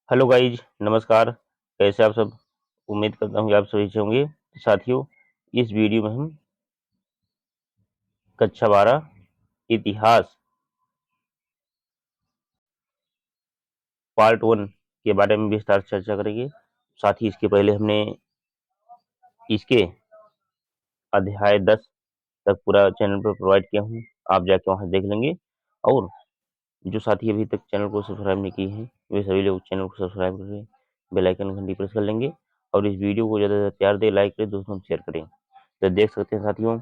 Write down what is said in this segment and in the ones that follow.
Hello guys, नमस्कार। कैसे आप सब? उम्मीद करता हूँ कि आप सभी अच्छे होंगे। साथियों, इस वीडियो में हम कक्षा 12 इतिहास पार्ट 1 के बारे में विस्तार से चर्चा करेंगे। साथ ही इसके पहले हमने इसके अध्याय 10 तक पूरा चैनल पर प्रोवाइड किया हूँ। आप जाके वहाँ देख लेंगे। और जो साथी अभी तक चैनल को सब्सक्राइब नहीं किए हैं, वे सभी लोग चैनल को सब्सक्राइब करके बेल आइकन घंटी प्रेस कर लेंगे और इस वीडियो को ज़्यादा से ज़्यादा प्यार दें, लाइक करें, दोस्तों में शेयर करें। तो देख सकते हैं साथियों,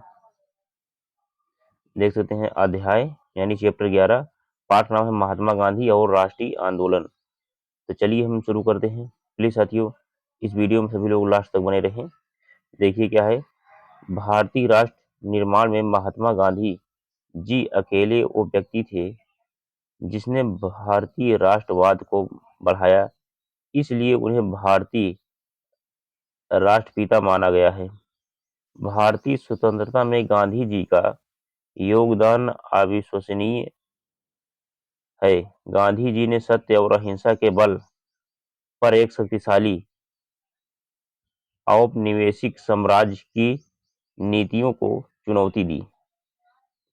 देख सकते हैं अध्याय यानी चैप्टर 11, पाठ नाम है महात्मा गांधी और राष्ट्रीय आंदोलन। तो चलिए हम शुरू करते हैं। प्लीज साथियों, इस वीडियो में सभी लोग लास्ट तक बने रहें। देखिए क्या है। भारतीय राष्ट्र निर्माण में महात्मा गांधी जी अकेले वो व्यक्ति थे जिसने भारतीय राष्ट्रवाद को बढ़ाया, इसलिए उन्हें भारतीय राष्ट्रपिता माना गया है। भारतीय स्वतंत्रता में गांधी जी का योगदान अविश्वसनीय है। गांधी जी ने सत्य और अहिंसा के बल पर एक शक्तिशाली औपनिवेशिक साम्राज्य की नीतियों को चुनौती दी।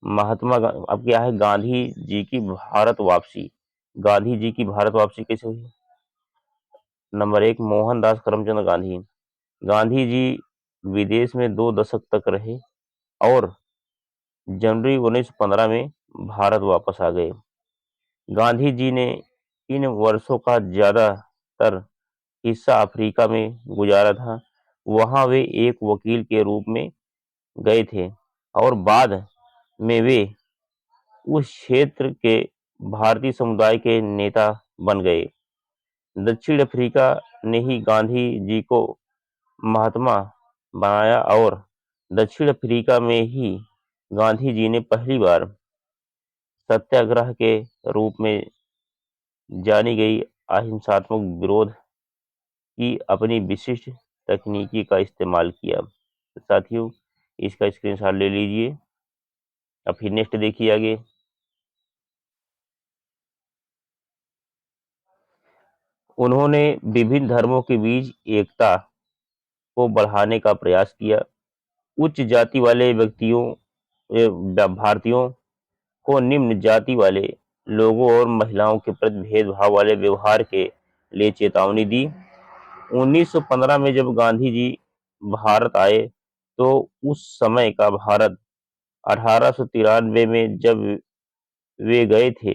अब क्या है, गांधी जी की भारत वापसी। गांधी जी की भारत वापसी कैसे हुई? नंबर 1, मोहनदास करमचंद गांधी। गांधी जी विदेश में 2 दशक तक रहे और जनवरी 1915 में भारत वापस आ गए। गांधी जी ने इन वर्षों का ज्यादातर हिस्सा अफ्रीका में गुजारा था। वहां वे एक वकील के रूप में गए थे और बाद में वे उस क्षेत्र के भारतीय समुदाय के नेता बन गए। दक्षिण अफ्रीका ने ही गांधी जी को महात्मा बनाया और दक्षिण अफ्रीका में ही गांधी जी ने पहली बार सत्याग्रह के रूप में जानी गई अहिंसात्मक विरोध की अपनी विशिष्ट तकनीकी का इस्तेमाल किया। तो साथियों, इसका स्क्रीनशॉट ले लीजिए। अब फिर नेक्स्ट देखिए आगे। उन्होंने विभिन्न धर्मों के बीच एकता को बढ़ाने का प्रयास किया। उच्च जाति वाले भारतीयों को निम्न जाति वाले लोगों और महिलाओं के प्रति भेदभाव वाले व्यवहार के लिए चेतावनी दी। 1915 में जब गांधी जी भारत आए तो उस समय का भारत 1893 में जब वे गए थे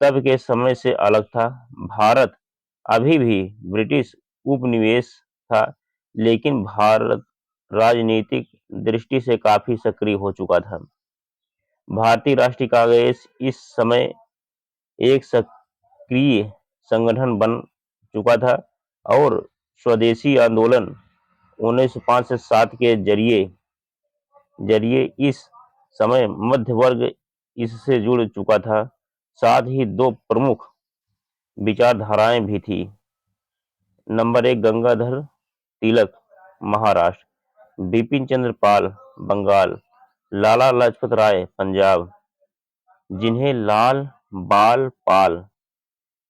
तब के समय से अलग था। भारत अभी भी ब्रिटिश उपनिवेश था, लेकिन भारत राजनीतिक दृष्टि से काफी सक्रिय हो चुका था। भारतीय राष्ट्रीय कांग्रेस इस समय एक सक्रिय संगठन बन चुका था और स्वदेशी आंदोलन 1905 से 7 के जरिए जरिए इस समय मध्य वर्ग इससे जुड़ चुका था। साथ ही 2 प्रमुख विचारधाराएं भी थी। नंबर 1, गंगाधर तिलक महाराष्ट्र, बिपिन चंद्र पाल बंगाल, लाला लाजपत राय पंजाब, जिन्हें लाल बाल पाल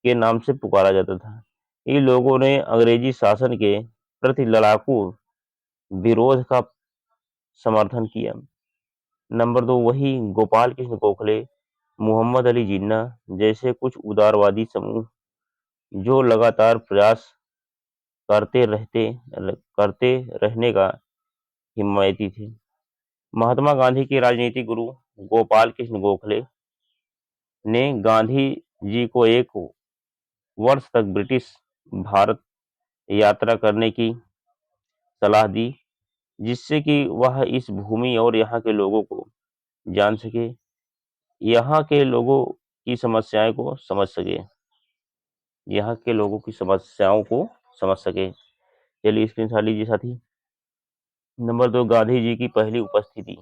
के नाम से पुकारा जाता था। इन लोगों ने अंग्रेजी शासन के प्रति लड़ाकू विरोध का समर्थन किया। नंबर 2, वही गोपाल कृष्ण गोखले, मोहम्मद अली जिन्ना जैसे कुछ उदारवादी समूह जो लगातार प्रयास करते रहने का हिमायती थे। महात्मा गांधी के राजनीतिक गुरु गोपाल कृष्ण गोखले ने गांधी जी को 1 वर्ष तक ब्रिटिश भारत यात्रा करने की सलाह दी, जिससे कि वह इस भूमि और यहाँ के लोगों को जान सके, यहाँ के लोगों की समस्याएं को समझ सके, यहाँ के लोगों की समस्याओं को समझ सके। चलिए स्क्रीनशॉट लीजिए साथी। नंबर 2, गांधी जी की पहली उपस्थिति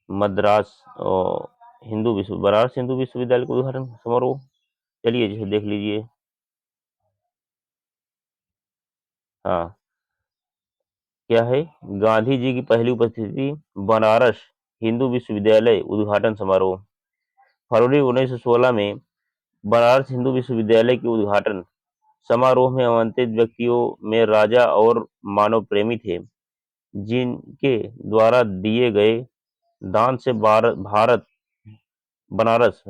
मद्रास बनारस हिंदू विश्वविद्यालय का उद्घाटन समारोह। चलिए जैसे देख लीजिए। हाँ, क्या है, गांधी जी की पहली उपस्थिति बनारस हिंदू विश्वविद्यालय उद्घाटन समारोह। फरवरी 1916 में बनारस हिंदू विश्वविद्यालय के उद्घाटन समारोह में आमंत्रित व्यक्तियों में राजा और मानव प्रेमी थे, जिनके द्वारा दिए गए दान से बनारस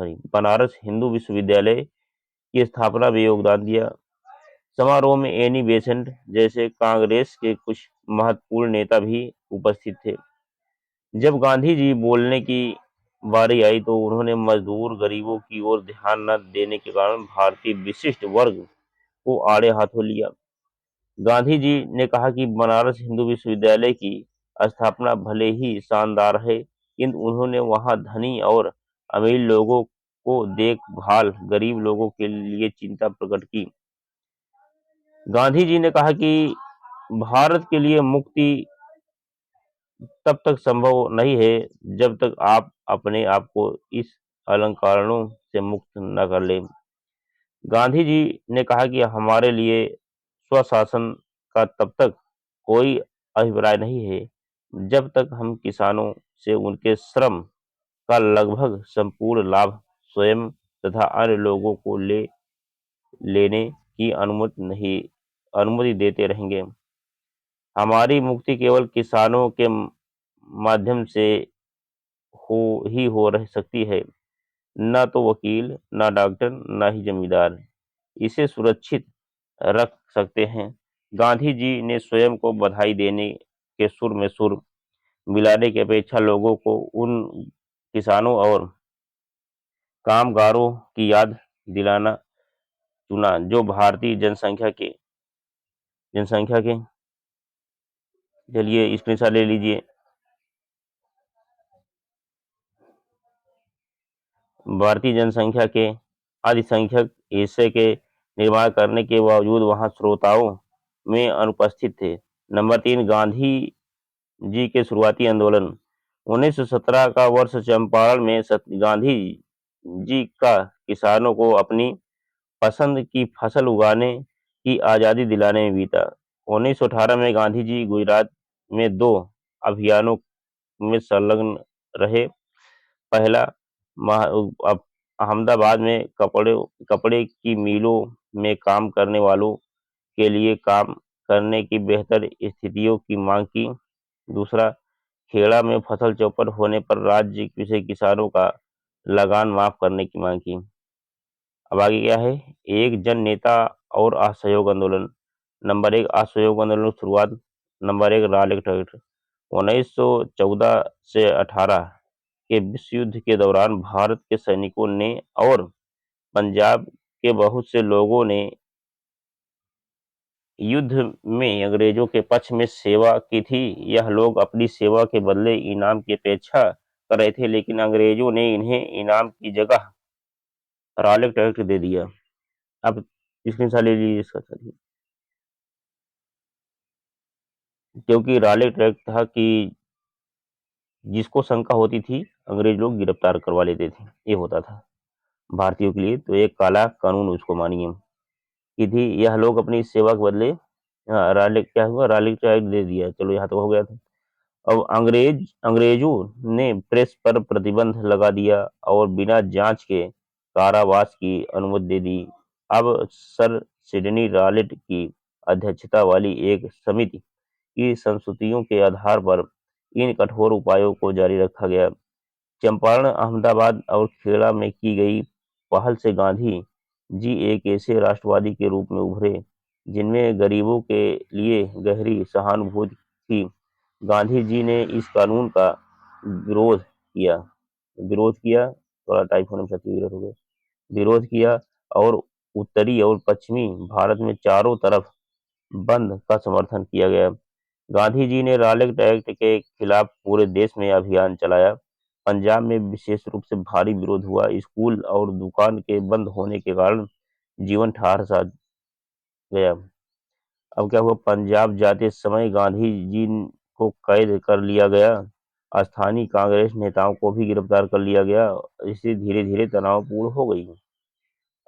हिंदू विश्वविद्यालय की स्थापना में योगदान दिया। समारोह में एनी बेसेंट जैसे कांग्रेस के कुछ महत्वपूर्ण नेता भी उपस्थित थे। जब गांधी जी बोलने की बारी आई तो उन्होंने मजदूर गरीबों की ओर ध्यान न देने के कारण भारतीय विशिष्ट वर्ग को आड़े हाथों लिया। गांधी जी ने कहा कि बनारस हिंदू विश्वविद्यालय की स्थापना भले ही शानदार है, किंतु उन्होंने वहां धनी और अमीर लोगों को देखभाल गरीब लोगों के लिए चिंता प्रकट की। गांधी जी ने कहा कि भारत के लिए मुक्ति तब तक संभव नहीं है जब तक आप अपने आप को इस अलंकारणों से मुक्त न कर ले। गांधी जी ने कहा कि हमारे लिए स्वशासन का तब तक कोई अभिप्राय नहीं है जब तक हम किसानों से उनके श्रम का लगभग संपूर्ण लाभ स्वयं तथा अन्य लोगों को लेने की अनुमति देते रहेंगे। हमारी मुक्ति केवल किसानों के माध्यम से हो रह सकती है। न तो वकील, न डॉक्टर, न ही जमींदार इसे सुरक्षित रख सकते हैं। गांधी जी ने स्वयं को बधाई देने के सुर में सुर मिलाने की अपेक्षा लोगों को उन किसानों और कामगारों की याद दिलाना चुना जो भारतीय जनसंख्या के चलिए स्क्रीनशॉट ले लीजिए। भारतीय जनसंख्या के अल्पसंख्यक हिस्से के निर्माण करने के बावजूद वहां श्रोताओं में अनुपस्थित थे। नंबर 3, गांधी जी के शुरुआती आंदोलन। 1917 का वर्ष चंपारण में गांधी जी का किसानों को अपनी पसंद की फसल उगाने की आजादी दिलाने में बीता। 1918 में गांधी जी गुजरात में 2 अभियानों में संलग्न रहे। पहला अहमदाबाद में कपड़े की मिलों में काम करने वालों के लिए काम करने की बेहतर स्थितियों की मांग की। दूसरा, खेड़ा में फसल चौपट होने पर राज्य से किसानों का लगान माफ करने की मांग की। अब आगे क्या है, एक जन नेता और असहयोग आंदोलन। नंबर 1, असहयोग आंदोलन की शुरुआत। Number 1, रालेग tract. 1914 से 18 के विश्व युद्ध के दौरान भारत के सैनिकों ने और पंजाब के बहुत से लोगों ने युद्ध में अंग्रेजों के पक्ष में सेवा की थी। यह लोग अपनी सेवा के बदले इनाम की अपेक्षा कर रहे थे, लेकिन अंग्रेजों ने इन्हें इनाम की जगह रालेग ट्रैक्ट दे दिया। अब स्क्रीनशॉट ले लीजिए इसका चलिए। क्योंकि रालेग ट्रैक्ट था कि जिसको शंका होती थी अंग्रेज लोग गिरफ्तार करवा लेते थे, ये होता था भारतीयों के लिए। तो एक काला कानून उसको मानिए कि थी। यह लोग अपनी सेवा के बदले रालेग क्या हुआ, रालेग ट्रैक्ट दे दिया। चलो यहाँ तो हो गया था। अब अंग्रेजों ने प्रेस पर प्रतिबंध लगा दिया और बिना जांच के कारावास की अनुमति दे दी। अब सर सिडनी रॉलेट की अध्यक्षता वाली एक समिति की संस्तुतियों के आधार पर इन कठोर उपायों को जारी रखा गया। चंपारण, अहमदाबाद और खेड़ा में की गई पहल से गांधी जी एक ऐसे राष्ट्रवादी के रूप में उभरे जिनमें गरीबों के लिए गहरी सहानुभूति थी। गांधी जी ने इस कानून का विरोध किया, थोड़ा टाइप होने में विरोध हो गया, विरोध किया और उत्तरी और पश्चिमी भारत में चारों तरफ बंद का समर्थन किया गया। गांधी जी ने रालेग एक्ट के खिलाफ पूरे देश में अभियान चलाया। पंजाब में विशेष रूप से भारी विरोध हुआ। स्कूल और दुकान के बंद होने के कारण जीवन ठहर सा गया। अब क्या हुआ, पंजाब जाते समय गांधी जी को कैद कर लिया गया। स्थानीय कांग्रेस नेताओं को भी गिरफ्तार कर लिया गया। इससे धीरे धीरे तनावपूर्ण हो गई।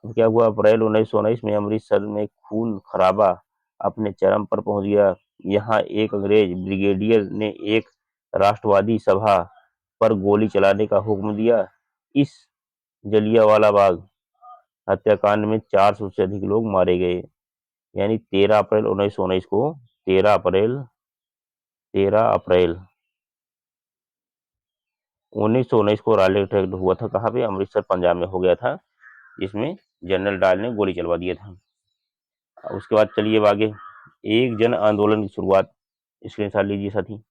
अब क्या हुआ, अप्रैल 1919 में अमृतसर में खून खराबा अपने चरम पर पहुंच गया। यहाँ एक अंग्रेज ब्रिगेडियर ने एक राष्ट्रवादी सभा पर गोली चलाने का हुक्म दिया। इस जलियांवाला बाग हत्याकांड में 400 से अधिक लोग मारे गए। यानी 13 अप्रैल 1919 को 13 अप्रैल 1919 को रॉलेट एक्ट हुआ था। कहाँ पे? अमृतसर पंजाब में हो गया था, जिसमें जनरल डायर ने गोली चलवा दिया था। उसके बाद चलिए अब आगे, एक जन आंदोलन की शुरुआत, स्क्रीनशॉट लीजिए साथी।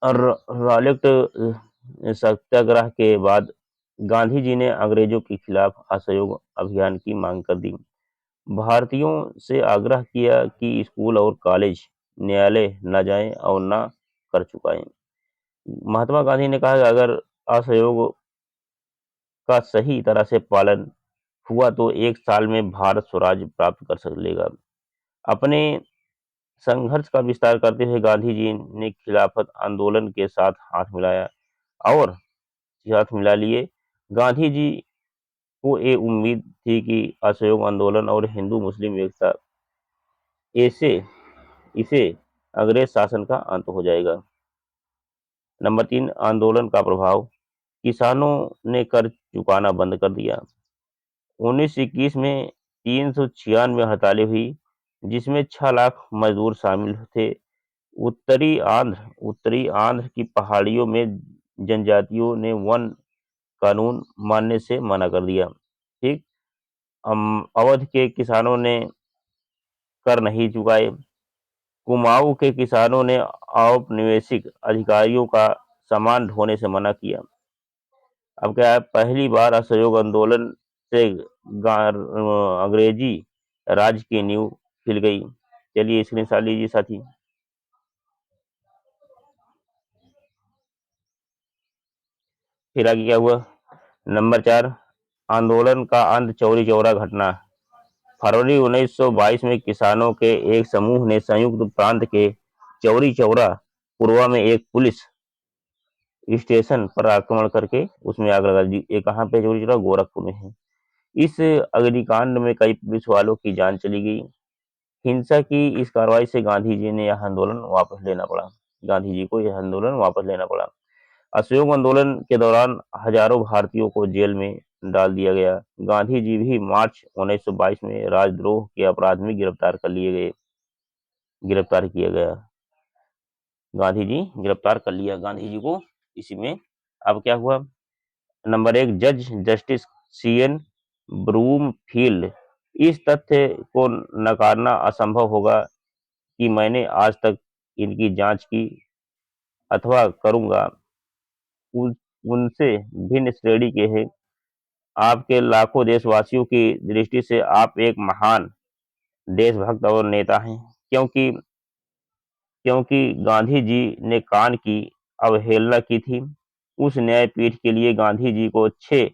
और रॉलेट सत्याग्रह के बाद गांधी जी ने अंग्रेजों के खिलाफ असहयोग अभियान की मांग कर दी। भारतीयों से आग्रह किया कि स्कूल और कॉलेज न्यायालय न जाएं और न कर चुकाएं। महात्मा गांधी ने कहा कि अगर असहयोग का सही तरह से पालन हुआ तो 1 साल में भारत स्वराज प्राप्त कर सक लेगा। अपने संघर्ष का विस्तार करते हुए गांधी जी ने खिलाफत आंदोलन के साथ हाथ मिलाया और हाथ मिला लिए। गांधी जी को ये उम्मीद थी कि असहयोग आंदोलन और हिंदू मुस्लिम एकता ऐसे इसे अंग्रेज शासन का अंत हो जाएगा। नंबर 3, आंदोलन का प्रभाव, किसानों ने कर चुकाना बंद कर दिया। 1921 में 396 हड़तालें हुई, जिसमें 6 लाख मजदूर शामिल थे। उत्तरी आंध्र की पहाड़ियों में जनजातियों ने वन कानून मानने से मना कर दिया। ठीक। अवध के किसानों ने कर नहीं चुकाए। कुमाऊं के किसानों ने औपनिवेशिक अधिकारियों का सामान ढोने से मना किया। अब क्या है, पहली बार असहयोग आंदोलन से अंग्रेजी राज की नींव हिल गई। चलिए स्क्रीनशॉट लीजिए साथी। फिर आगे क्या हुआ? नंबर 4, आंदोलन का अंत, चौरी चौरा घटना। फरवरी 1922 में किसानों के एक समूह ने संयुक्त प्रांत के चौरी चौरा पूर्वा में एक पुलिस स्टेशन पर आक्रमण करके उसमें आग लगा दी। ये कहाँ पे? चौरी चौरा गोरखपुर में है। इस अग्निकांड में कई पुलिस वालों की जान चली गई। हिंसा की इस कार्रवाई से गांधी जी ने यह आंदोलन वापस लेना पड़ा। गांधी जी को यह आंदोलन वापस लेना पड़ा। असहयोग आंदोलन के दौरान हजारों भारतीयों को जेल में डाल दिया गया। गांधी जी भी मार्च 1922 में राजद्रोह के अपराध में गिरफ्तार किया गया। गांधी जी गिरफ्तार कर लिया गांधी जी को इसी में। अब क्या हुआ? नंबर 1, जज जस्टिस CN ब्रूमफील्ड। इस तथ्य को नकारना असंभव होगा कि मैंने आज तक इनकी जांच की अथवा करूंगा, उनसे भिन्न श्रेणी के हैं। आपके लाखों देशवासियों की दृष्टि से आप एक महान देशभक्त और नेता हैं, क्योंकि क्योंकि गांधी जी ने कान की अवहेलना की थी। उस न्यायपीठ के लिए गांधी जी को 6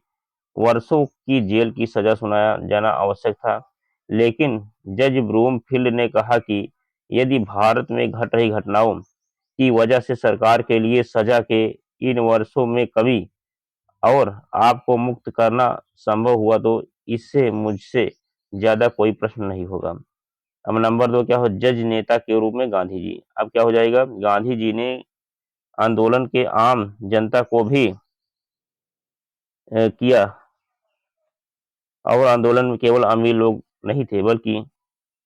वर्षों की जेल की सजा सुनाया जाना आवश्यक था। लेकिन जज ब्रूमफील्ड ने कहा कि यदि भारत में घट रही घटनाओं की वजह से सरकार के लिए सजा के इन वर्षों में कभी और आपको मुक्त करना संभव हुआ तो इससे मुझसे ज्यादा कोई प्रश्न नहीं होगा। अब नंबर 2 क्या हो? जज नेता के रूप में गांधी जी। अब क्या हो जाएगा? गांधी जी ने आंदोलन के आम जनता को भी किया, और आंदोलन में केवल अमीर लोग नहीं थे बल्कि,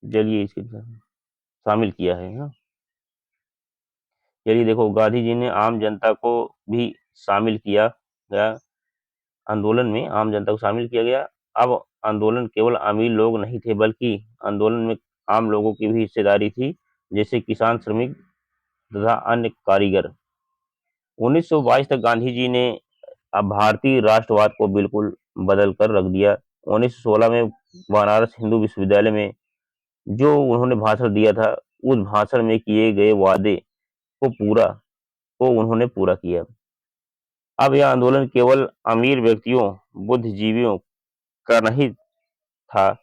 चलिए इसके शामिल किया है ना। चलिए देखो, गांधी जी ने आम जनता को भी शामिल किया गया। आंदोलन में आम जनता को शामिल किया गया। अब आंदोलन केवल अमीर लोग नहीं थे बल्कि आंदोलन में आम लोगों की भी हिस्सेदारी थी, जैसे किसान, श्रमिक तथा अन्य कारीगर। 1922 तक गांधी जी ने अब भारतीय राष्ट्रवाद को बिल्कुल बदल कर रख दिया। 1916 में बनारस हिंदू विश्वविद्यालय में जो उन्होंने भाषण दिया था, उस भाषण में किए गए वादे को पूरा को उन्होंने पूरा किया। अब यह आंदोलन केवल अमीर व्यक्तियों, बुद्धिजीवियों का नहीं था।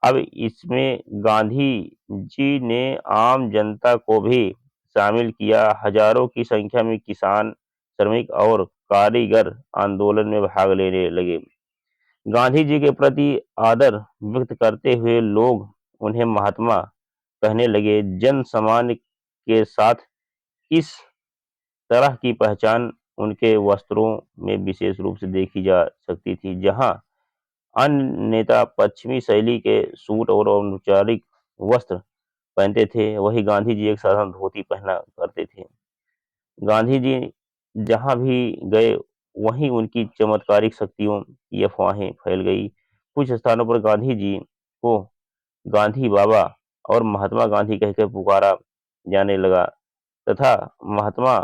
अब इसमें गांधी जी ने आम जनता को भी शामिल किया। हजारों की संख्या में किसान, श्रमिक और कारीगर आंदोलन में भाग लेने लगे। गांधी जी के प्रति आदर व्यक्त करते हुए लोग उन्हें महात्मा कहने लगे। जन सामान्य के साथ इस तरह की पहचान उनके वस्त्रों में विशेष रूप से देखी जा सकती थी, जहां अन्य नेता पश्चिमी शैली के सूट और औपचारिक वस्त्र पहनते थे, वही गांधी जी एक साधारण धोती पहना करते थे। गांधी जी जहां भी गए वहीं उनकी चमत्कारिक शक्तियों की अफवाहें फैल गई। कुछ स्थानों पर गांधी जी को गांधी बाबा और महात्मा गांधी कहकर पुकारा जाने लगा तथा महात्मा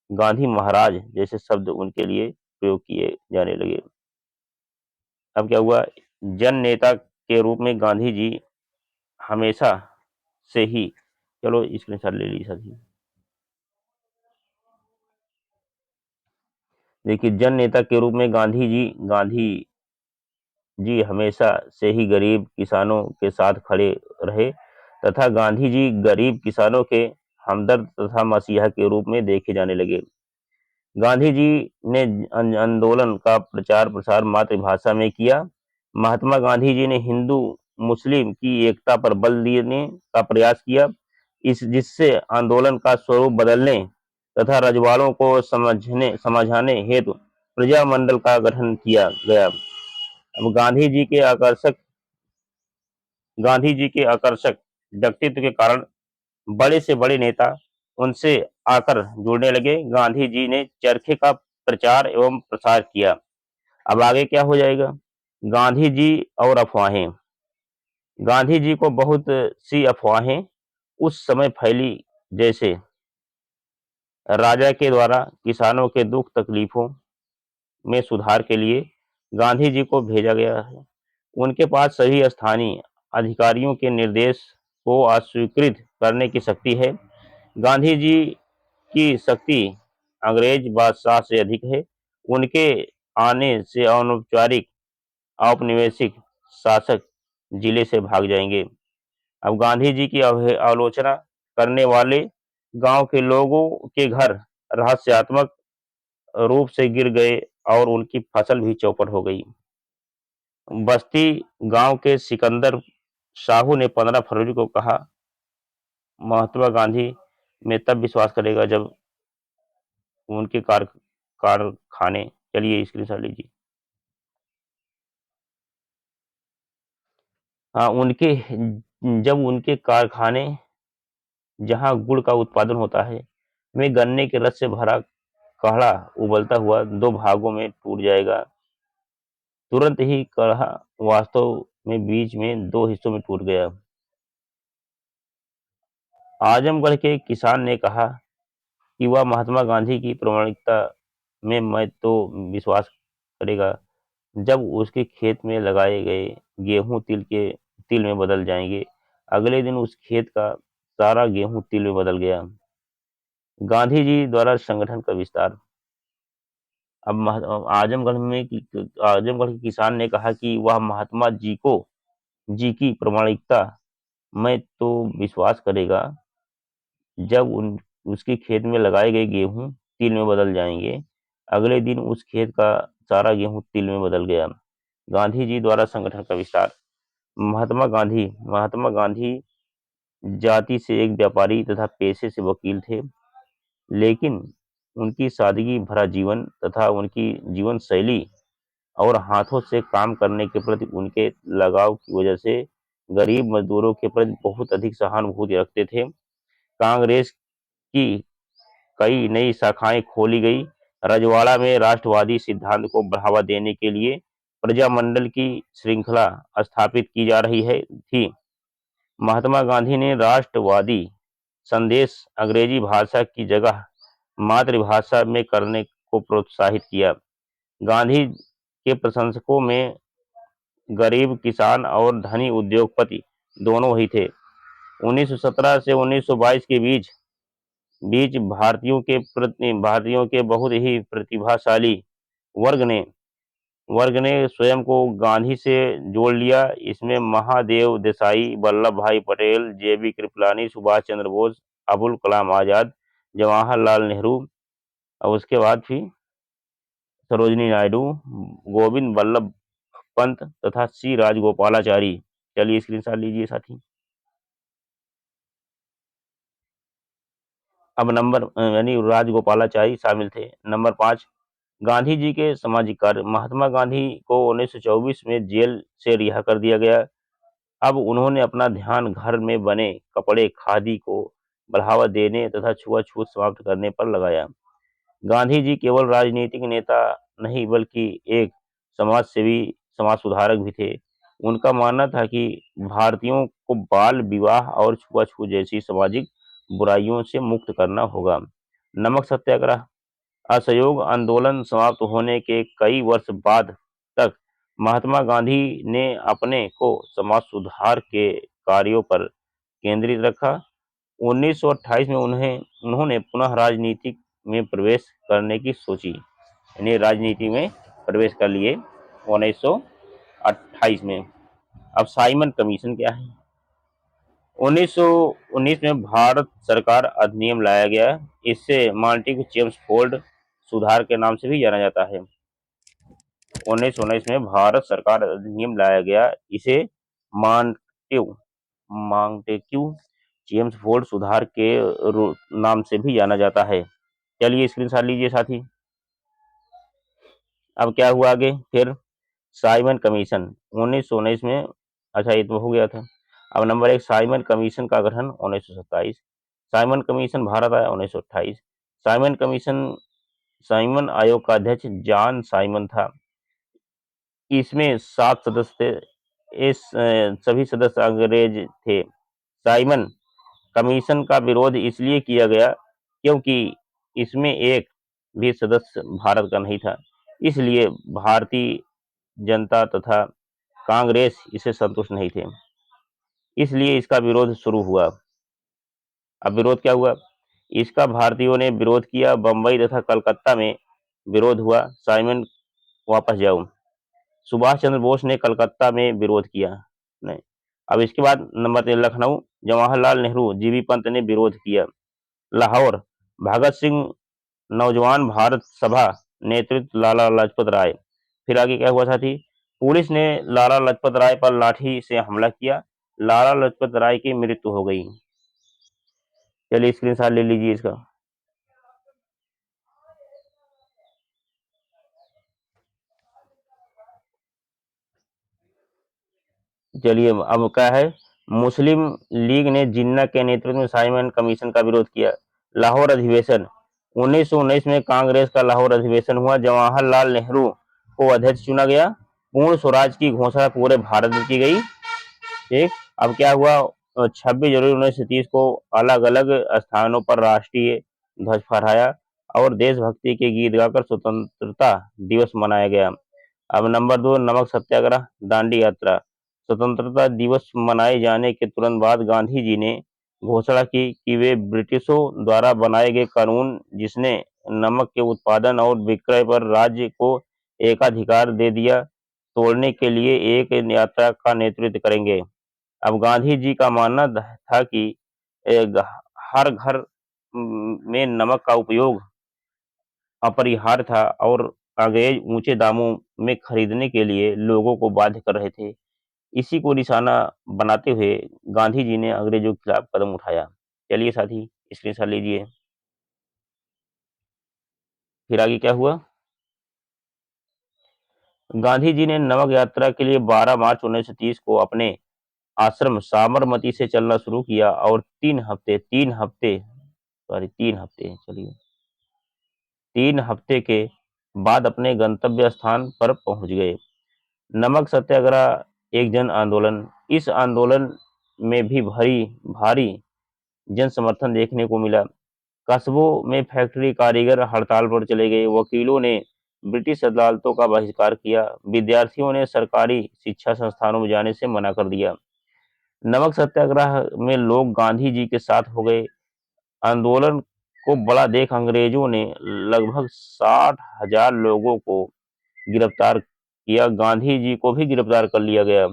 गांधी महाराज जैसे शब्द उनके लिए प्रयोग किए जाने लगे। अब क्या हुआ, जन नेता के रूप में गांधी जी हमेशा से ही, चलो स्क्रीनशॉट ले लीजिए साथी। देखिए, जन नेता के रूप में गांधी जी हमेशा से ही गरीब किसानों के साथ खड़े रहे तथा गांधी जी गरीब किसानों के हमदर्द तथा मसीहा के रूप में देखे जाने लगे। गांधी जी ने आंदोलन का प्रचार प्रसार मातृभाषा में किया। महात्मा गांधी जी ने हिंदू मुस्लिम की एकता पर बल देने का प्रयास किया, इस जिससे आंदोलन का स्वरूप बदलने तथा रजवाड़ों को समझाने हेतु प्रजामंडल का गठन किया गया। अब गांधी जी के आकर्षक व्यक्तित्व के कारण बड़े से बड़े नेता उनसे आकर जुड़ने लगे। गांधी जी ने चरखे का प्रचार एवं प्रसार किया। अब आगे क्या हो जाएगा, गांधी जी और अफवाहें। गांधी जी को बहुत सी अफवाहें उस समय फैली, जैसे राजा के द्वारा किसानों के दुख तकलीफों में सुधार के लिए गांधी जी को भेजा गया है। उनके पास सभी स्थानीय अधिकारियों के निर्देश को अस्वीकृत करने की शक्ति है। गांधी जी की शक्ति अंग्रेज बादशाह से अधिक है। उनके आने से अनौपचारिक औपनिवेशिक शासक जिले से भाग जाएंगे। अब गांधी जी की आलोचना करने वाले गांव के लोगों के घर रहस्यात्मक रूप से गिर गए और उनकी फसल भी चौपट हो गई। बस्ती गांव के सिकंदर साहू ने 15 फरवरी को कहा, महात्मा गांधी में तब विश्वास करेगा जब उनके कारखाने, चलिए स्क्रीनशॉट लीजिए। हाँ, उनके जब उनके कारखाने जहां गुड़ का उत्पादन होता है में गन्ने के रस से भरा काढ़ा उबलता हुआ दो भागों में टूट जाएगा। तुरंत ही काढ़ा वास्तव में बीच में दो हिस्सों में टूट गया। आजमगढ़ के किसान ने कहा कि वह महात्मा गांधी की प्रामाणिकता में मैं तो विश्वास करेगा जब उसके खेत में लगाए गए गेहूं तिल में बदल जाएंगे। अगले दिन उस खेत का सारा गेहूं तिल में बदल गया। गांधी जी द्वारा संगठन का विस्तार। अब आजमगढ़ के किसान ने कहा कि वह महात्मा जी की प्रामाणिकता में तो विश्वास करेगा जब उन उसके खेत में लगाए गए गेहूं तिल में बदल जाएंगे। अगले दिन उस खेत का सारा गेहूं तिल में बदल गया। गांधी जी द्वारा संगठन का विस्तार। महात्मा गांधी जाति से एक व्यापारी तथा पेशे से वकील थे, लेकिन उनकी सादगी भरा जीवन तथा उनकी जीवन शैली और हाथों से काम करने के प्रति उनके लगाव की वजह से गरीब मजदूरों के प्रति बहुत अधिक सहानुभूति रखते थे। कांग्रेस की कई नई शाखाएं खोली गई। रजवाड़ा में राष्ट्रवादी सिद्धांत को बढ़ावा देने के लिए प्रजामंडल की श्रृंखला स्थापित की जा रही है थी। महात्मा गांधी ने राष्ट्रवादी संदेश अंग्रेजी भाषा की जगह मातृभाषा में करने को प्रोत्साहित किया। गांधी के प्रशंसकों में गरीब किसान और धनी उद्योगपति दोनों ही थे। 1917 से 1922 के बीच बीच भारतीयों के बहुत ही प्रतिभाशाली वर्ग ने स्वयं को गांधी से जोड़ लिया। इसमें महादेव देसाई, वल्लभ भाई पटेल, जेबी कृपलानी, सुभाष चंद्र बोस, अबुल कलाम आजाद, जवाहरलाल नेहरू और उसके बाद फिर सरोजिनी नायडू, गोविंद बल्लभ पंत तथा सी राजगोपालाचारी। चलिए स्क्रीनशॉट लीजिए साथी। अब नंबर यानी राजगोपालाचारी शामिल थे। नंबर 5, गांधी जी के सामाजिक कार्य। महात्मा गांधी को 1924 में जेल से रिहा कर दिया गया। अब उन्होंने अपना ध्यान घर में बने कपड़े, खादी को बढ़ावा देने तथा छुआछूत समाप्त करने पर लगाया। गांधी जी केवल राजनीतिक नेता नहीं बल्कि एक समाज सेवी, समाज सुधारक भी थे। उनका मानना था कि भारतीयों को बाल विवाह और छुआछूत जैसी सामाजिक बुराइयों से मुक्त करना होगा। नमक सत्याग्रह। असहयोग आंदोलन समाप्त होने के कई वर्ष बाद तक महात्मा गांधी ने अपने को समाज सुधार के कार्यों पर केंद्रित रखा। 1928 में उन्होंने पुनः राजनीति में प्रवेश करने की सोची, यानी राजनीति में प्रवेश कर लिए 1928 में। अब साइमन कमीशन क्या है? 1919 में भारत सरकार अधिनियम लाया गया। इससे मॉन्टेग्यू चेम्सफोर्ड सुधार के नाम से भी जाना जाता है। 1919 में भारत सरकार अधिनियम लाया गया। इसे मॉन्टेग्यू मॉन्टेग्यू चेम्सफोर्ड सुधार के नाम से भी जाना जाता है। चलिए स्क्रीनशॉट लीजिए साथी। अब क्या हुआ आगे फिर? साइमन कमीशन 1919 में, अच्छा ये तो हो गया था। अब नंबर 1, साइमन कमीशन का गठन 1927। साइमन कमीशन भारत आया 1928। साइमन कमीशन, साइमन आयोग का अध्यक्ष जॉन साइमन था। इसमें 7 सदस्य थे। सभी सदस्य अंग्रेज थे। साइमन कमीशन का विरोध इसलिए किया गया क्योंकि इसमें एक भी सदस्य भारत का नहीं था। इसलिए भारतीय जनता तथा कांग्रेस इससे संतुष्ट नहीं थे। इसलिए इसका विरोध शुरू हुआ। अब विरोध क्या हुआ? इसका भारतीयों ने विरोध किया। बंबई तथा कलकत्ता में विरोध हुआ। साइमन वापस जाओ। सुभाष चंद्र बोस ने कलकत्ता में विरोध किया। नहीं। अब इसके बाद नंबर 3, लखनऊ। जवाहरलाल नेहरू, जीबी पंत ने विरोध किया। लाहौर, भगत सिंह नौजवान भारत सभा, नेतृत्व लाला लाजपत राय। फिर आगे क्या हुआ साथी? पुलिस ने लाला लाजपत राय पर लाठी से हमला किया। लाला लाजपत राय की मृत्यु हो गई। चलिए स्क्रीनशॉट ले लीजिए इसका। चलिए अब क्या है? मुस्लिम लीग ने जिन्ना के नेतृत्व में साइमन कमीशन का विरोध किया। लाहौर अधिवेशन 1919 में कांग्रेस का लाहौर अधिवेशन हुआ। जवाहरलाल नेहरू को अध्यक्ष चुना गया। पूर्ण स्वराज की घोषणा पूरे भारत में की गई। ठीक। अब क्या हुआ? 26 जनवरी 1930 को अलग अलग स्थानों पर राष्ट्रीय ध्वज फहराया और देशभक्ति के गीत गाकर स्वतंत्रता दिवस मनाया गया। अब नंबर 2, नमक सत्याग्रह, दांडी यात्रा। स्वतंत्रता दिवस मनाए जाने के तुरंत बाद गांधी जी ने घोषणा की कि वे ब्रिटिशों द्वारा बनाए गए कानून जिसने नमक के उत्पादन और विक्रय पर राज्य को एकाधिकार दे दिया, तोड़ने के लिए एक यात्रा का नेतृत्व करेंगे। अब गांधी जी का मानना था कि हर घर में नमक का उपयोग अपरिहार्य था और अंग्रेज ऊंचे दामों में खरीदने के लिए लोगों को बाध्य कर रहे थे। इसी को निशाना बनाते हुए गांधी जी ने अंग्रेजों के खिलाफ कदम उठाया। चलिए साथी स्क्रीनशॉट लीजिए। फिर आगे क्या हुआ? गांधी जी ने नमक यात्रा के लिए 12 मार्च 1930 को अपने आश्रम साबरमती से चलना शुरू किया और 3 हफ्ते चलिए 3 हफ्ते के बाद अपने गंतव्य स्थान पर पहुंच गए। नमक सत्याग्रह एक जन आंदोलन। इस आंदोलन में भी भारी जन समर्थन देखने को मिला। कस्बों में फैक्ट्री कारीगर हड़ताल पर चले गए। वकीलों ने ब्रिटिश अदालतों का बहिष्कार किया। विद्यार्थियों ने सरकारी शिक्षा संस्थानों में जाने से मना कर दिया। नमक सत्याग्रह में लोग गांधी जी के साथ हो गए। आंदोलन को बड़ा देख अंग्रेजों ने लगभग 60,000 लोगों को गिरफ्तार किया। गांधी जी को भी गिरफ्तार कर लिया गया।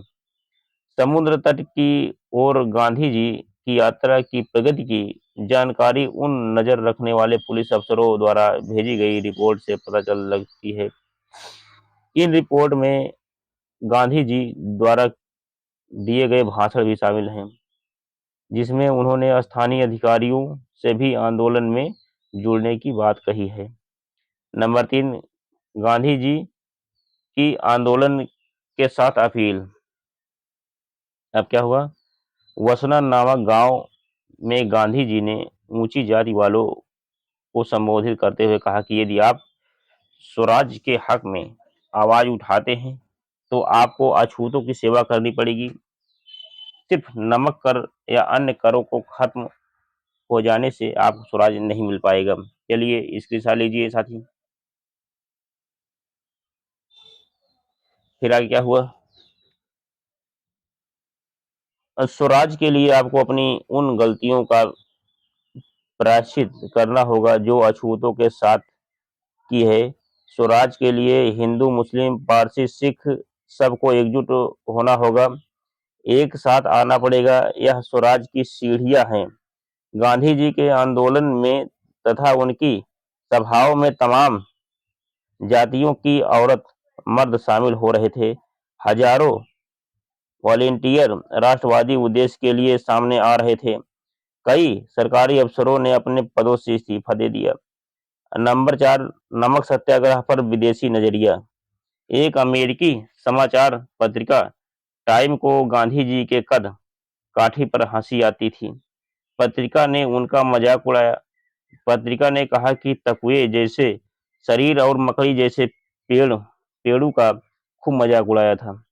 समुद्र तट की ओर गांधी जी की यात्रा की प्रगति की जानकारी उन नजर रखने वाले पुलिस अफसरों द्वारा भेजी गई रिपोर्ट से पता चल लगती है। इन रिपोर्ट में गांधी जी द्वारा दिए गए भाषण भी शामिल हैं, जिसमें उन्होंने स्थानीय अधिकारियों से भी आंदोलन में जुड़ने की बात कही है। नंबर 3, गांधी जी की आंदोलन के साथ अपील। अब क्या हुआ? वसना नामक गांव में गांधी जी ने ऊंची जाति वालों को संबोधित करते हुए कहा कि यदि आप स्वराज के हक में आवाज उठाते हैं तो आपको अछूतों की सेवा करनी पड़ेगी। सिर्फ नमक कर या अन्य करों को खत्म हो जाने से आपको स्वराज नहीं मिल पाएगा। चलिए स्क्रीनशॉट लीजिए साथी। फिर आगे क्या हुआ? स्वराज के लिए आपको अपनी उन गलतियों का प्रायश्चित करना होगा जो अछूतों के साथ की है। स्वराज के लिए हिंदू, मुस्लिम, पारसी, सिख सबको एकजुट होना होगा, एक साथ आना पड़ेगा। यह स्वराज की सीढ़ियां हैं। गांधी जी के आंदोलन में तथा उनकी सभाओं में तमाम जातियों की औरत मर्द शामिल हो रहे थे। हजारों वॉलेंटियर राष्ट्रवादी उद्देश्य के लिए सामने आ रहे थे। कई सरकारी अफसरों ने अपने पदों से इस्तीफा दे दिया। नंबर 4, नमक सत्याग्रह पर विदेशी नजरिया। एक अमेरिकी समाचार पत्रिका टाइम को गांधी जी के कद काठी पर हंसी आती थी। पत्रिका ने उनका मजाक उड़ाया। पत्रिका ने कहा कि तकुए जैसे शरीर और मकड़ी जैसे पेड़ों का खूब मजाक उड़ाया था।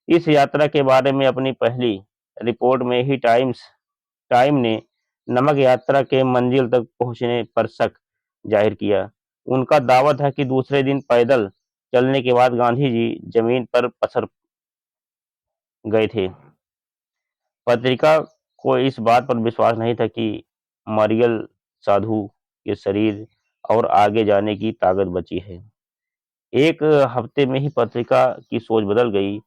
इस यात्रा के बारे में अपनी पहली रिपोर्ट में ही टाइम ने नमक यात्रा के मंजिल तक पहुंचने पर शक जाहिर किया। उनका दावा था कि दूसरे दिन पैदल चलने के बाद गांधी जी जमीन पर पसर गए थे। पत्रिका को इस बात पर विश्वास नहीं था कि मरियल साधु के शरीर और आगे जाने की ताकत बची है। एक हफ्ते में ही पत्रिका की सोच बदल गई।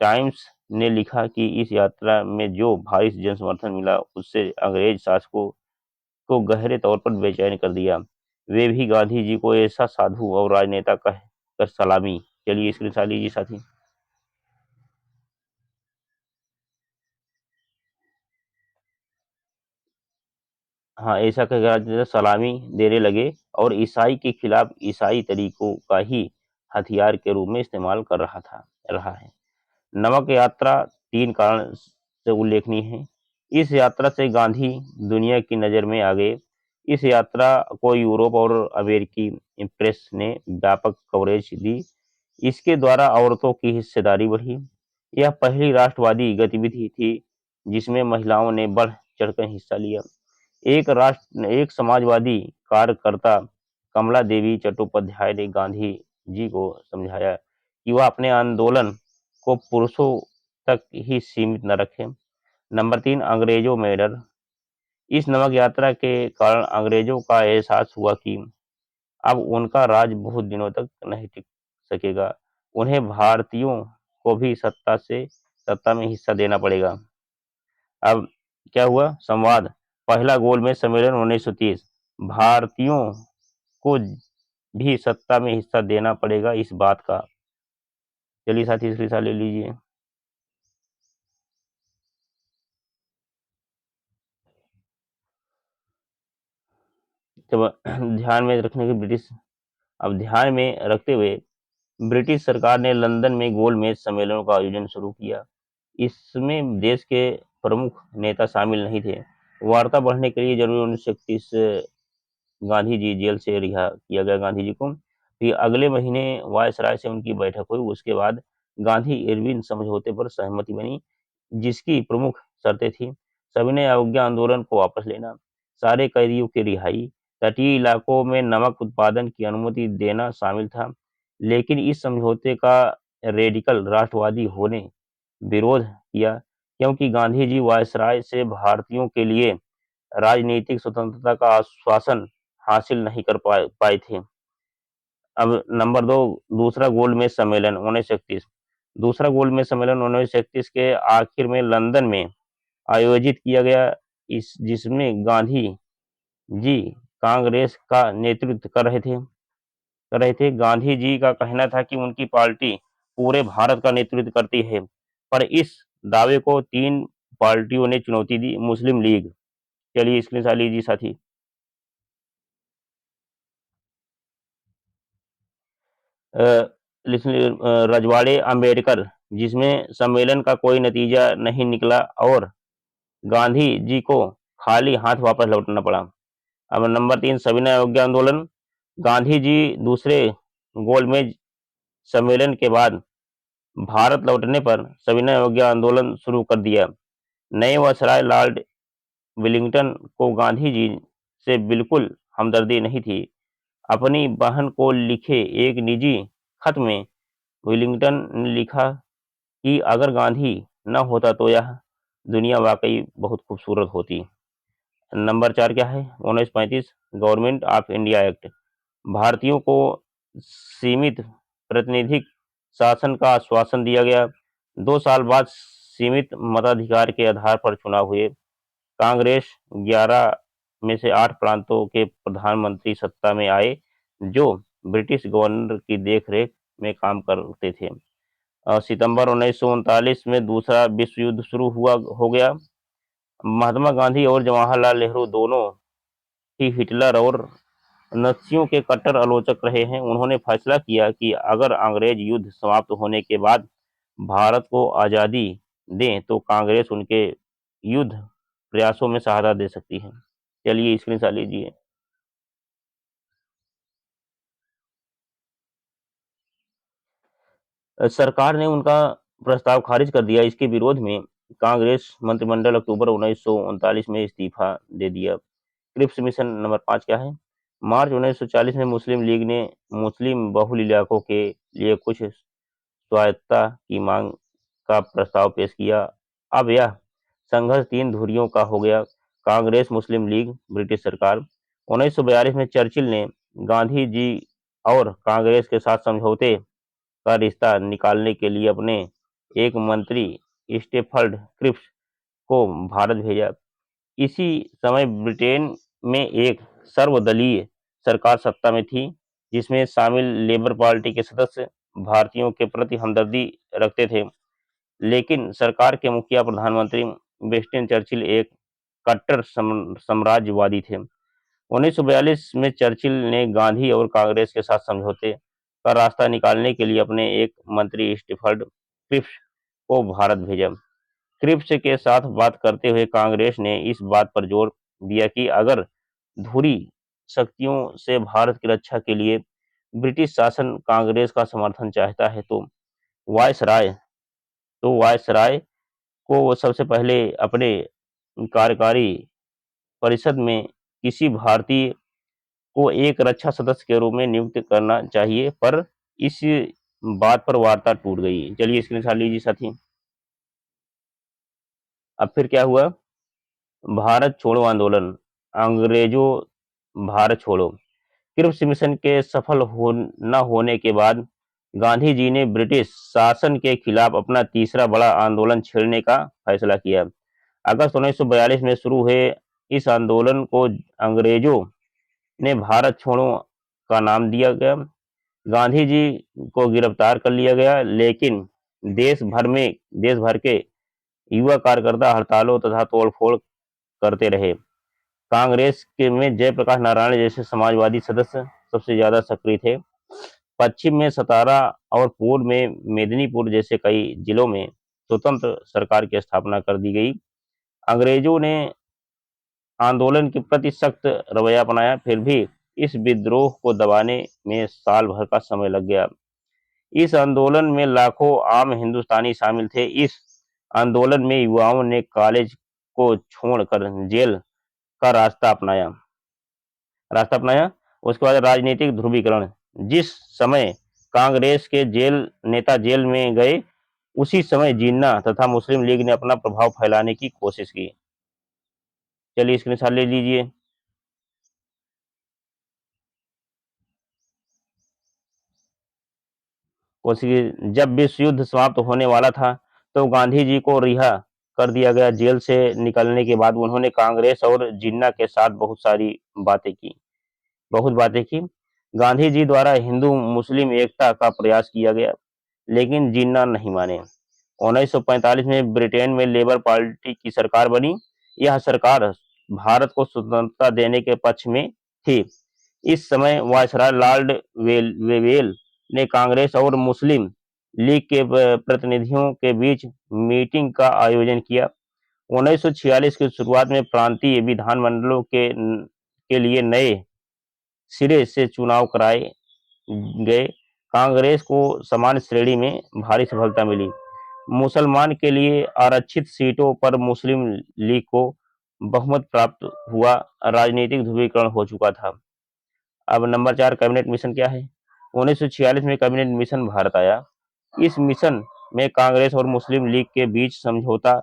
टाइम्स ने लिखा कि इस यात्रा में जो भारी जनसमर्थन मिला उससे अंग्रेज शासकों को गहरे तौर पर बेचैन कर दिया। वे भी गांधी जी को ऐसा साधु और राजनेता कह कर सलामी। चलिए स्क्रीनशॉट लीजिए साथी। हाँ, ऐसा कहकर राजनेता सलामी देने लगे और ईसाई के खिलाफ ईसाई तरीकों का ही हथियार के रूप में इस्तेमाल कर रहा है। नमक यात्रा 3 कारण से उल्लेखनीय है। इस यात्रा से गांधी दुनिया की नज़र में आ गए। इस यात्रा को यूरोप और अमेरिकी प्रेस ने व्यापक कवरेज दी। इसके द्वारा औरतों की हिस्सेदारी बढ़ी। यह पहली राष्ट्रवादी गतिविधि थी जिसमें महिलाओं ने बढ़ चढ़कर हिस्सा लिया। एक समाजवादी कार्यकर्ता कमला देवी चट्टोपाध्याय ने गांधी जी को समझाया कि वह अपने आंदोलन को पुरुषों तक ही सीमित न रखें। नंबर 3, अंग्रेजों में डर। इस नमक यात्रा के कारण अंग्रेजों का एहसास हुआ कि अब उनका राज बहुत दिनों तक नहीं टिक सकेगा। उन्हें भारतीयों को भी सत्ता में हिस्सा देना पड़ेगा। अब क्या हुआ? संवाद। पहला गोलमेज सम्मेलन 1930। भारतीयों को भी सत्ता में हिस्सा देना पड़ेगा इस बात का। चलिए साथी इसकी हिस्सा ले लीजिए। जब ध्यान में रखने के ब्रिटिश अब ध्यान में रखते हुए ब्रिटिश सरकार ने लंदन में गोलमेज सम्मेलनों का आयोजन शुरू किया। इसमें देश के प्रमुख नेता शामिल नहीं थे। वार्ता बढ़ने के लिए जनवरी 1931 गांधी जी जेल से रिहा किया गया गांधी जी को। फिर अगले महीने वायसराय से उनकी बैठक हुई। उसके बाद गांधी इरविन समझौते पर सहमति बनी जिसकी प्रमुख शर्तें थी सविनय अवज्ञा आंदोलन को वापस लेना, सारे कैदियों की रिहाई, तटीय इलाकों में नमक उत्पादन की अनुमति देना शामिल था। लेकिन इस समझौते का रेडिकल राष्ट्रवादी होने विरोध किया क्योंकि गांधी जी वायसराय से भारतीयों के लिए राजनीतिक स्वतंत्रता का आश्वासन हासिल नहीं कर पाए थे। अब नंबर 2, दूसरा गोलमेज सम्मेलन 1931। दूसरा गोलमेज सम्मेलन 1931 के आखिर में लंदन में आयोजित किया गया इस जिसमें गांधी जी कांग्रेस का नेतृत्व कर रहे थे। गांधी जी का कहना था कि उनकी पार्टी पूरे भारत का नेतृत्व करती है, पर इस दावे को 3 पार्टियों ने चुनौती दी। मुस्लिम लीग। चलिए स्क्रीनशॉट लीजिए साथी। रजवाड़े अम्बेडकर, जिसमें सम्मेलन का कोई नतीजा नहीं निकला और गांधी जी को खाली हाथ वापस लौटना पड़ा। अब नंबर 3, सविनय अवज्ञा आंदोलन। गांधी जी दूसरे गोलमेज सम्मेलन के बाद भारत लौटने पर सविनय अवज्ञा आंदोलन शुरू कर दिया। नए वायसराय लॉर्ड विलिंगटन को गांधी जी से बिल्कुल हमदर्दी नहीं थी। अपनी बहन को लिखे एक निजी खत में विलिंगटन ने लिखा कि अगर गांधी न होता तो यह दुनिया वाकई बहुत खूबसूरत होती। नंबर 4 क्या है? 1935 गवर्नमेंट ऑफ इंडिया एक्ट। भारतीयों को सीमित प्रातिनिधिक शासन का आश्वासन दिया गया। 2 साल बाद सीमित मताधिकार के आधार पर चुनाव हुए। कांग्रेस 11 में से 8 प्रांतों के प्रधानमंत्री सत्ता में आए जो ब्रिटिश गवर्नर की देखरेख में काम करते थे। सितंबर 1939 में दूसरा विश्व युद्ध शुरू हो गया। महात्मा गांधी और जवाहरलाल नेहरू दोनों ही हिटलर और नात्सियों के कट्टर आलोचक रहे हैं। उन्होंने फैसला किया कि अगर अंग्रेज युद्ध समाप्त होने के बाद भारत को आज़ादी दें तो कांग्रेस उनके युद्ध प्रयासों में सहायता दे सकती है। चलिए स्क्रीनशॉट लीजिए। सरकार ने उनका प्रस्ताव खारिज कर दिया। इसके विरोध में कांग्रेस मंत्रिमंडल अक्टूबर 1939 में इस्तीफा दे दिया। क्रिप्स मिशन नंबर 5 क्या है? मार्च 1940 में मुस्लिम लीग ने मुस्लिम बहुल इलाकों के लिए कुछ स्वायत्तता की मांग का प्रस्ताव पेश किया। अब यह संघर्ष 3 धुरियों का हो गया: कांग्रेस, मुस्लिम लीग, ब्रिटिश सरकार। 1942 में चर्चिल ने गांधी जी और कांग्रेस के साथ समझौते का रिश्ता निकालने के लिए अपने एक मंत्री स्टेफर्ड क्रिप्स को भारत भेजा। इसी समय ब्रिटेन में एक सर्वदलीय सरकार सत्ता में थी जिसमें शामिल लेबर पार्टी के सदस्य भारतीयों के प्रति हमदर्दी रखते थे, लेकिन सरकार के मुखिया प्रधानमंत्री विंस्टन चर्चिल एक कट्टर साम्राज्यवादी थे। 1942 में चर्चिल ने गांधी और कांग्रेस के साथ समझौते का रास्ता निकालने के लिए अपने एक मंत्री स्टीफर्ड क्रिप्स को भारत भेजा। क्रिप्स के साथ बात करते हुए कांग्रेस ने इस बात पर जोर दिया कि अगर धुरी शक्तियों से भारत की रक्षा के लिए ब्रिटिश शासन कांग्रेस का समर्थन चाहता है तो वायसराय वायसराय को वो सबसे पहले अपने कार्यकारी परिषद में किसी भारतीय को एक रक्षा सदस्य के रूप में नियुक्त करना चाहिए, पर इस बात पर वार्ता टूट गई। चलिए स्क्रीनशॉट लीजिए साथी। अब फिर क्या हुआ? भारत छोड़ो आंदोलन, अंग्रेजों भारत छोड़ो। क्रिप्स मिशन के सफल न होने के बाद गांधी जी ने ब्रिटिश शासन के खिलाफ अपना तीसरा बड़ा आंदोलन छेड़ने का फैसला किया। अगस्त 1942 में शुरू हुए इस आंदोलन को अंग्रेजों ने भारत छोड़ो का नाम दिया गया। गांधी जी को गिरफ्तार कर लिया गया, लेकिन देश भर के युवा कार्यकर्ता हड़तालों तथा तोड़फोड़ करते रहे। कांग्रेस के में जयप्रकाश नारायण जैसे समाजवादी सदस्य सबसे ज्यादा सक्रिय थे। पश्चिम में सतारा और पूर्व में मेदिनीपुर जैसे कई जिलों में स्वतंत्र सरकार की स्थापना कर दी गई। अंग्रेजों ने आंदोलन के प्रति सख्त रवैया अपनाया, फिर भी इस विद्रोह को दबाने में साल भर का समय लग गया। इस आंदोलन में लाखों आम हिंदुस्तानी शामिल थे। इस आंदोलन में युवाओं ने कॉलेज को छोड़कर जेल का रास्ता अपनाया। उसके बाद राजनीतिक ध्रुवीकरण। जिस समय कांग्रेस के जेल नेता जेल में गए, उसी समय जिन्ना तथा मुस्लिम लीग ने अपना प्रभाव फैलाने की कोशिश की। चलिए स्क्रीनशॉट ले लीजिए। कोशिश जब विश्व युद्ध समाप्त होने वाला था तो गांधी जी को रिहा कर दिया गया। जेल से निकलने के बाद उन्होंने कांग्रेस और जिन्ना के साथ बहुत बातें की। गांधी जी द्वारा हिंदू मुस्लिम एकता का प्रयास किया गया, लेकिन जिन्ना नहीं माने। 1945 में ब्रिटेन में लेबर पार्टी की सरकार बनी। यह सरकार भारत को स्वतंत्रता देने के पक्ष में थी। इस समय वायसराय लॉर्ड वेवेल ने कांग्रेस और मुस्लिम लीग के प्रतिनिधियों के बीच मीटिंग का आयोजन किया। 1946 की शुरुआत में प्रांतीय विधानमंडलों के लिए नए सिरे से चुनाव कराए गए। कांग्रेस को समान श्रेणी में भारी सफलता मिली। मुसलमान के लिए आरक्षित सीटों पर मुस्लिम लीग को बहुमत प्राप्त हुआ। राजनीतिक ध्रुवीकरण हो चुका था। अब नंबर 4 कैबिनेट मिशन क्या है? 1946 में कैबिनेट मिशन भारत आया। इस मिशन में कांग्रेस और मुस्लिम लीग के बीच समझौता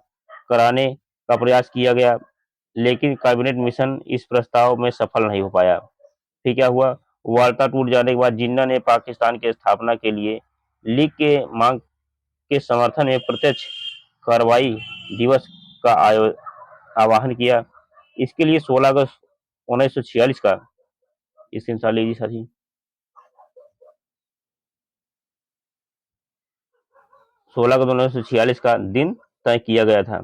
कराने का प्रयास किया गया, लेकिन कैबिनेट मिशन इस प्रस्ताव में सफल नहीं हो पाया। फिर क्या हुआ? वार्ता टूट जाने के बाद जिन्ना ने पाकिस्तान की स्थापना के लिए लीग के मांग के समर्थन में प्रत्यक्ष कार्रवाई दिवस का आह्वान किया। इसके लिए 16 अगस्त 1946 का स्क्रीनशॉट लीजिए साथी। 16 अगस्त 1946 का दिन तय किया गया था।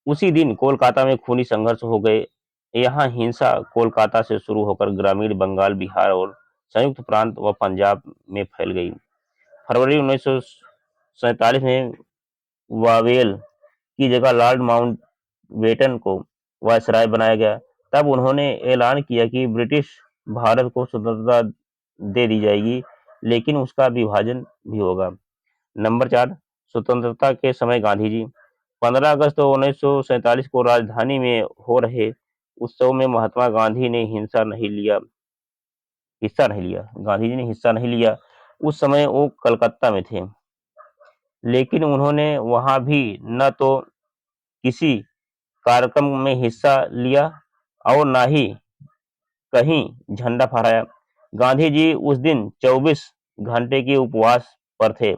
उसी दिन कोलकाता में खूनी संघर्ष हो गए। यहाँ हिंसा कोलकाता से शुरू होकर ग्रामीण बंगाल, बिहार और संयुक्त प्रांत व पंजाब में फैल गई। फरवरी 1947 में वावेल की जगह लॉर्ड माउंटबेटन को वायसराय बनाया गया। तब उन्होंने ऐलान किया कि ब्रिटिश भारत को स्वतंत्रता दे दी जाएगी, लेकिन उसका विभाजन भी होगा। नंबर 4 स्वतंत्रता के समय गांधी जी। 15 अगस्त 1947 को राजधानी में हो रहे उत्सव में महात्मा गांधी ने गांधी जी ने हिस्सा नहीं लिया। उस समय वो कलकत्ता में थे, लेकिन उन्होंने वहां भी न तो किसी कार्यक्रम में हिस्सा लिया और न ही कहीं झंडा फहराया। गांधी जी उस दिन 24 घंटे के उपवास पर थे।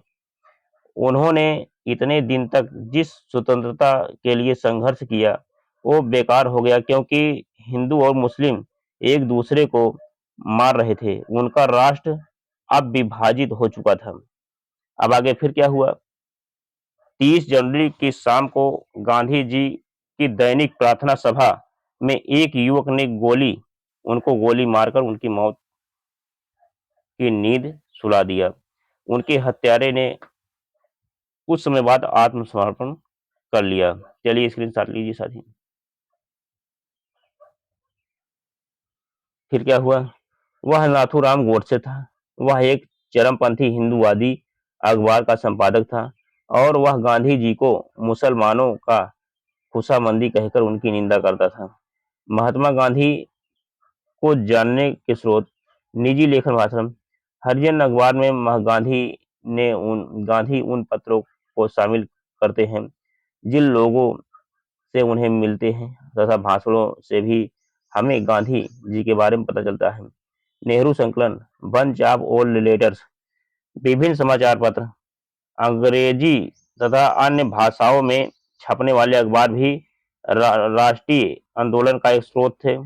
उन्होंने इतने दिन तक जिस स्वतंत्रता के लिए संघर्ष किया वो बेकार हो गया, क्योंकि हिंदू और मुस्लिम एक दूसरे को मार रहे थे। उनका राष्ट्र अब विभाजित हो चुका था। अब आगे फिर क्या हुआ? 30 जनवरी की शाम को गांधी जी की दैनिक प्रार्थना सभा में एक युवक ने उनको गोली मारकर उनकी मौत की नींद सुला दिया। उनके हत्यारे ने कुछ समय बाद आत्मसमर्पण कर लिया। चलिए स्क्रीनशॉट लीजिए साथी। फिर क्या हुआ? वह नाथूराम गोडसे था। वह एक चरमपंथी हिंदूवादी अखबार का संपादक था और वह गांधी जी को मुसलमानों का खुशामंदी कहकर उनकी निंदा करता था। महात्मा गांधी को जानने के स्रोत: निजी लेखन भाषण। हरिजन अखबार में गांधी उन पत्रों को शामिल करते हैं जिन लोगों से उन्हें मिलते हैं, तथा भाषणों से भी हमें गांधी जी के बारे में पता चलता है। नेहरू संकलन, बंच ऑफ ओल्ड लेटर्स। विभिन्न समाचार पत्र अंग्रेजी तथा अन्य भाषाओं में छपने वाले अखबार भी राष्ट्रीय आंदोलन का एक स्रोत थे,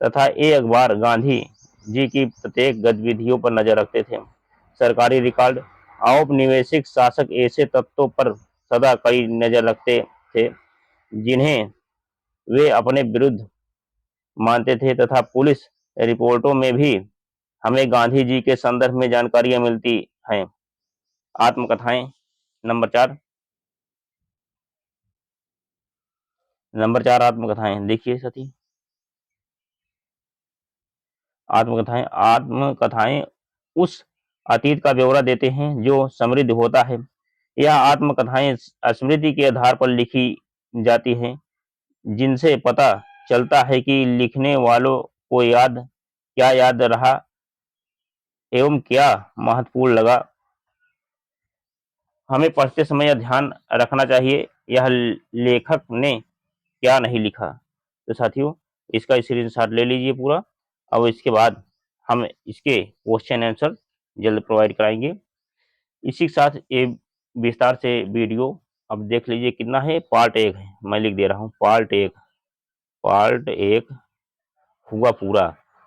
तथा ये अखबार गांधी जी की प्रत्येक गतिविधियों पर नजर रखते थे। सरकारी रिकॉर्ड: औपनिवेशिक शासक ऐसे तत्वों पर सदा कड़ी नजर रखते थे जिन्हें वे अपने विरुद्ध मानते थे, तथा पुलिस रिपोर्टों में भी हमें गांधी जी के संदर्भ में जानकारियां मिलती हैं। आत्मकथाएं। नंबर 4 आत्मकथाएं देखिए साथी। आत्मकथाएं उस अतीत का ब्यौरा देते हैं जो समृद्ध होता है। यह आत्मकथाएं स्मृति के आधार पर लिखी जाती हैं, जिनसे पता चलता है कि लिखने वालों को क्या याद रहा एवं क्या महत्वपूर्ण लगा। हमें पढ़ते समय यह ध्यान रखना चाहिए यह लेखक ने क्या नहीं लिखा। तो साथियों, इसका स्क्रीनशॉट ले लीजिए पूरा। अब इसके बाद हम इसके क्वेश्चन आंसर जल्द प्रोवाइड कराएंगे। इसी के साथ ये विस्तार से वीडियो अब देख लीजिए। कितना है? पार्ट 1 है, मैं लिख दे रहा हूँ पार्ट 1 हुआ पूरा।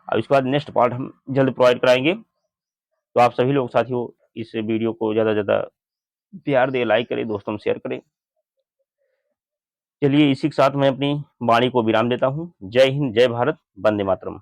अब इसके बाद नेक्स्ट पार्ट हम जल्द प्रोवाइड कराएंगे। तो आप सभी लोग साथियों इस वीडियो को ज़्यादा से ज़्यादा प्यार दे, लाइक करें, दोस्तों में शेयर करें। चलिए इसी के साथ मैं अपनी वाणी को विराम देता हूँ। जय हिंद, जय भारत, वंदे मातरम।